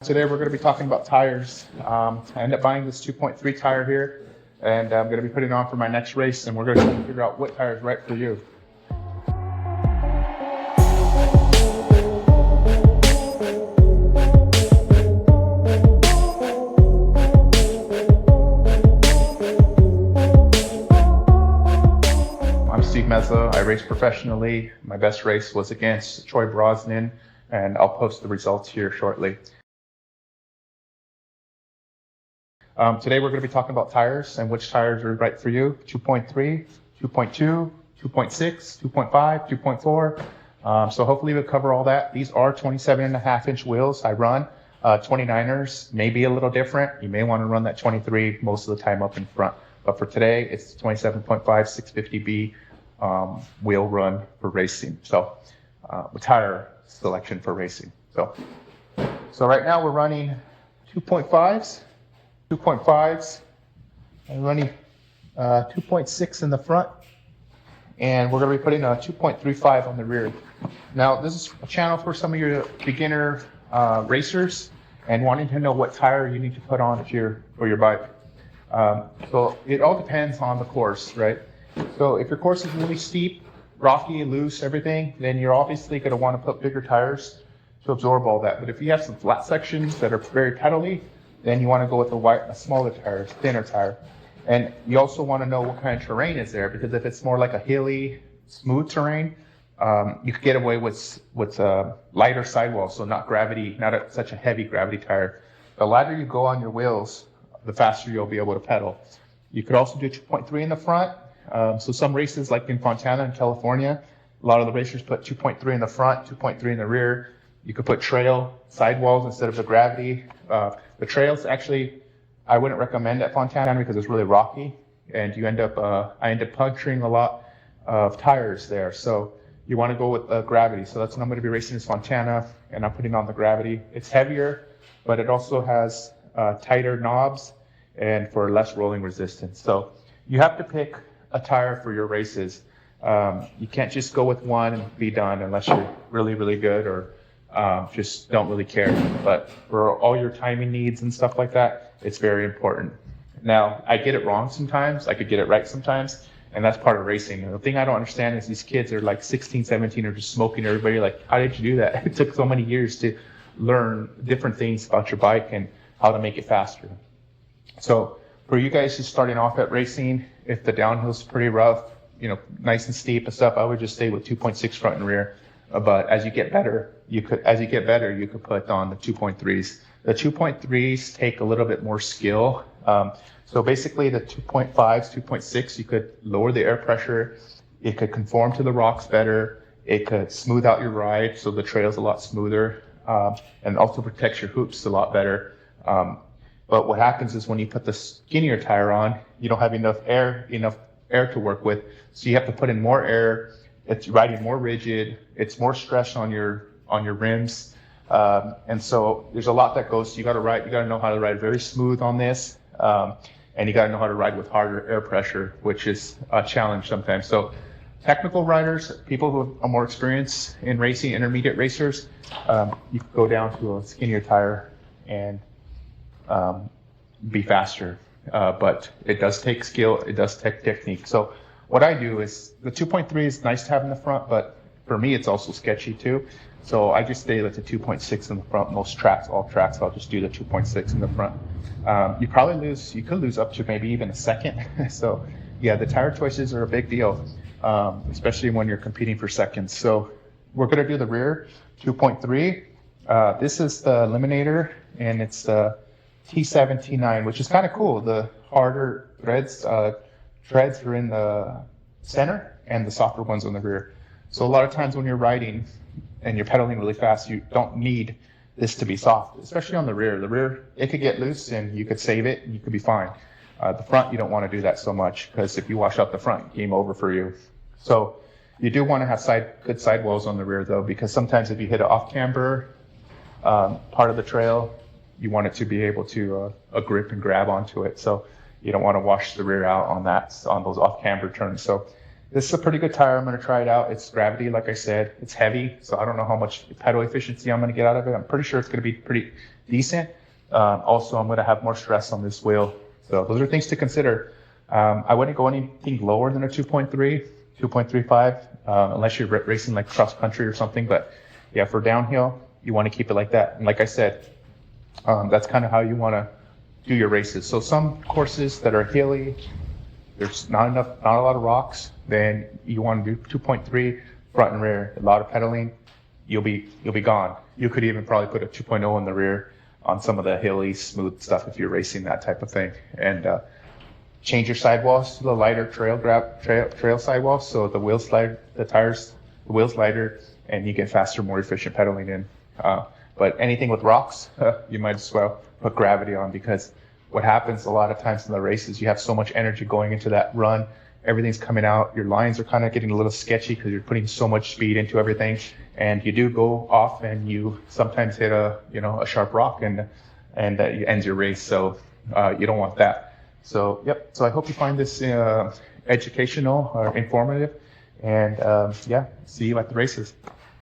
Today we're going to be talking about tires. I ended up buying this 2.3 tire here, and I'm going to be putting it on for my next race, and we're going to figure out what tire is right for you. I'm Steve Mezza. I race professionally. My best race was against Troy Brosnan, and I'll post the results here shortly. Today we're going to be talking about tires and which tires are right for you. 2.3, 2.2, 2.6, 2.5, 2.4. So hopefully we'll cover all that. These are 27.5-inch wheels I run. 29ers may be a little different. You may want to run that 23 most of the time up in front. But for today, it's 27.5 650B wheel run for racing. So tire selection for racing. So right now we're running 2.5s. 2.5s, I'm running 2.6 in the front, and we're going to be putting a 2.35 on the rear. Now, this is a channel for some of your beginner racers and wanting to know what tire you need to put on for your bike. So it all depends on the course, right? So if your course is really steep, rocky, loose, everything, then you're obviously going to want to put bigger tires to absorb all that. But if you have some flat sections that are very pedally, then you want to go with a smaller tire, thinner tire. And you also want to know what kind of terrain is there, because if it's more like a hilly, smooth terrain, you could get away with lighter sidewalls, so not such a heavy gravity tire. The lighter you go on your wheels, the faster you'll be able to pedal. You could also do 2.3 in the front. So some races, like in Fontana in California, a lot of the racers put 2.3 in the front, 2.3 in the rear. You could put trail sidewalls instead of the gravity. The trails, actually, I wouldn't recommend at Fontana because it's really rocky, and I end up puncturing a lot of tires there. So you want to go with gravity. So that's what I'm going to be racing is Fontana, and I'm putting on the gravity. It's heavier, but it also has tighter knobs and for less rolling resistance. So you have to pick a tire for your races. You can't just go with one and be done unless you're really, really good or just don't really care. But for all your timing needs and stuff like that, it's very important. Now, I get it wrong sometimes. I could get it right sometimes, and that's part of racing. And the thing I don't understand is these kids are like 16, 17, are just smoking everybody. Like, how did you do that? It took so many years to learn different things about your bike and how to make it faster. So for you guys who's starting off at racing, if the downhill's pretty rough, nice and steep and stuff, I would just stay with 2.6 front and rear. But as you get better, you could put on the 2.3s. The 2.3s take a little bit more skill. So basically the 2.5s, 2.6, you could lower the air pressure. It could conform to the rocks better. It could smooth out your ride, so the trail's a lot smoother, and also protects your hoops a lot better. But what happens is when you put the skinnier tire on, you don't have enough air to work with, so you have to put in more air. It's riding more rigid. It's more stress on your rims, and so there's a lot that goes. You got to know how to ride very smooth on this, and you got to know how to ride with harder air pressure, which is a challenge sometimes. So technical riders, people who are more experienced in racing, intermediate racers, you can go down to a skinnier tire and be faster. But it does take skill. It does take technique. So what I do is the 2.3 is nice to have in the front, but for me, it's also sketchy too. So I just stay with the 2.6 in the front. All tracks, I'll just do the 2.6 in the front. You could lose up to maybe even a second. So yeah, the tire choices are a big deal, especially when you're competing for seconds. So we're going to do the rear 2.3. This is the Eliminator, and it's the T7, T9, which is kind of cool. The harder treads are in the center and the softer ones on the rear. So a lot of times when you're riding and you're pedaling really fast, you don't need this to be soft, especially on the rear. The rear, it could get loose and you could save it and you could be fine. The front, you don't want to do that so much, because if you wash out the front, game over for you. So you do want to have good sidewalls on the rear though, because sometimes if you hit an off camber part of the trail, you want it to be able to grip and grab onto it. So you don't want to wash the rear out on those off camber turns. So This is a pretty good tire. I'm going to try it out. It's gravity, like I said. It's heavy, so I don't know how much pedal efficiency I'm going to get out of it. I'm pretty sure it's going to be pretty decent. Also, I'm going to have more stress on this wheel. So those are things to consider. I wouldn't go anything lower than a 2.3, 2.35, unless you're racing like cross country or something. But yeah, for downhill, you want to keep it like that. And like I said, that's kind of how you want to do your races. So some courses that are hilly, there's not a lot of rocks, then you want to do 2.3 front and rear, a lot of pedaling, you'll be gone. You could even probably put a 2.0 in the rear on some of the hilly, smooth stuff if you're racing that type of thing. And change your sidewalls to the lighter trail sidewalls, so the wheels lighter, and you get faster, more efficient pedaling in. But anything with rocks, you might as well put gravity on, because what happens a lot of times in the races, you have so much energy going into that run, everything's coming out, your lines are kind of getting a little sketchy because you're putting so much speed into everything, and you do go off and you sometimes hit a sharp rock and that ends your race. So you don't want that. So so I hope you find this educational or informative, and see you at the races.